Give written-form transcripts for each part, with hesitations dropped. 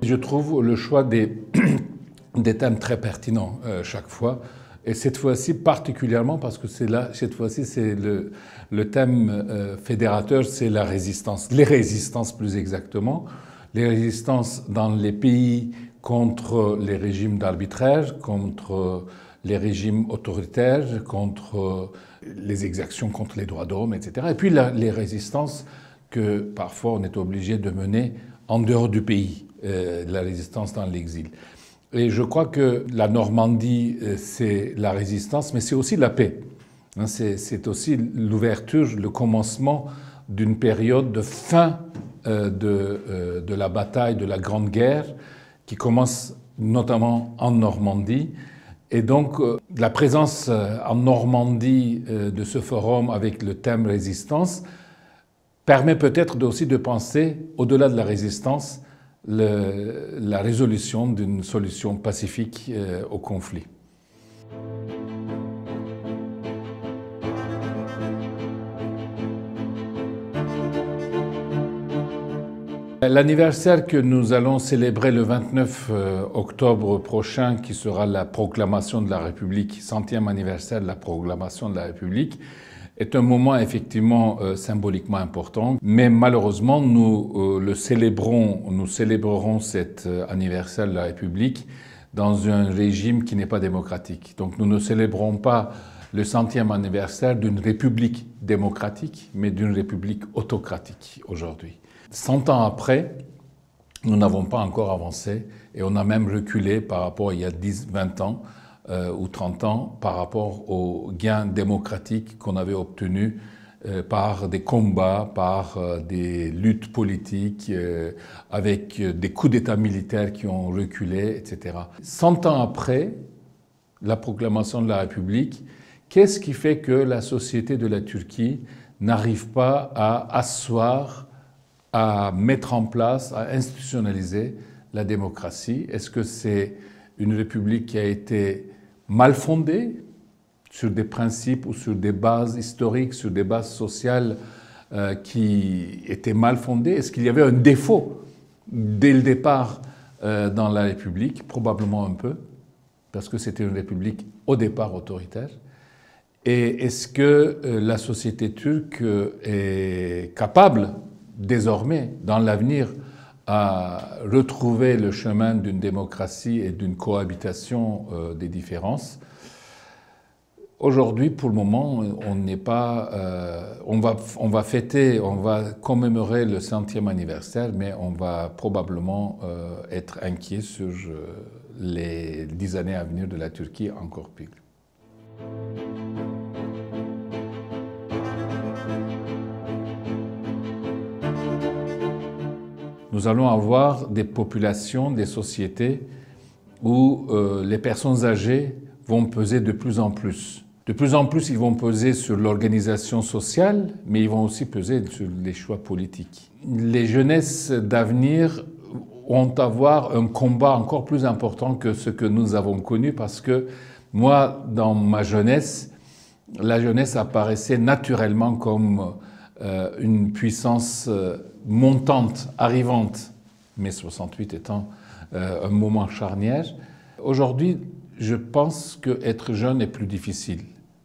Je trouve le choix des thèmes très pertinents chaque fois. Et cette fois-ci particulièrement parce que cette fois-ci, c'est le thème fédérateur, c'est la résistance. Les résistances plus exactement. Les résistances dans les pays contre les régimes d'arbitrage, contre les régimes autoritaires, contre les exactions contre les droits de l'homme, etc. Et puis les résistances que parfois on est obligé de mener en dehors du pays, la résistance dans l'exil. Et je crois que la Normandie, c'est la résistance, mais c'est aussi la paix. C'est aussi l'ouverture, le commencement d'une période de fin de la bataille, de la Grande Guerre, qui commence notamment en Normandie. Et donc, la présence en Normandie de ce forum avec le thème résistance permet peut-être aussi de penser, au-delà de la résistance, la résolution d'une solution pacifique au conflit. L'anniversaire que nous allons célébrer le 29 octobre prochain, qui sera la proclamation de la République, 100e anniversaire de la proclamation de la République, est un moment effectivement symboliquement important, mais malheureusement nous célébrerons cet anniversaire de la République dans un régime qui n'est pas démocratique. Donc nous ne célébrons pas le 100e anniversaire d'une république démocratique, mais d'une république autocratique aujourd'hui. 100 ans après, nous n'avons pas encore avancé et on a même reculé par rapport à il y a 10, 20 ans ou 30 ans par rapport aux gains démocratiques qu'on avait obtenus par des combats, par des luttes politiques, avec des coups d'État militaires qui ont reculé, etc. 100 ans après la proclamation de la République, qu'est-ce qui fait que la société de la Turquie n'arrive pas à asseoir, à mettre en place, à institutionnaliser la démocratie? Est-ce que c'est une république qui a été mal fondée sur des principes ou sur des bases historiques, sur des bases sociales qui étaient mal fondées? Est-ce qu'il y avait un défaut dès le départ dans la République? Probablement un peu, parce que c'était une république au départ autoritaire. Et est-ce que la société turque est capable désormais, dans l'avenir, à retrouver le chemin d'une démocratie et d'une cohabitation des différences? Aujourd'hui, pour le moment, on n'est pas... on va fêter, on va commémorer le 100e anniversaire, mais on va probablement être inquiet sur les 10 années à venir de la Turquie, encore pire. Nous allons avoir des populations, des sociétés où les personnes âgées vont peser de plus en plus. De plus en plus, ils vont peser sur l'organisation sociale, mais ils vont aussi peser sur les choix politiques. Les jeunesses d'avenir vont avoir un combat encore plus important que ce que nous avons connu, parce que moi, dans ma jeunesse, la jeunesse apparaissait naturellement comme une puissance montante, arrivante, mai 68 étant un moment charnière. Aujourd'hui, je pense qu'être jeune est plus difficile.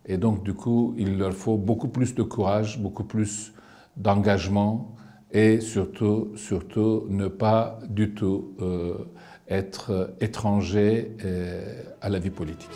Et donc, du coup, il leur faut beaucoup plus de courage, beaucoup plus d'engagement et surtout ne pas du tout être étranger à la vie politique.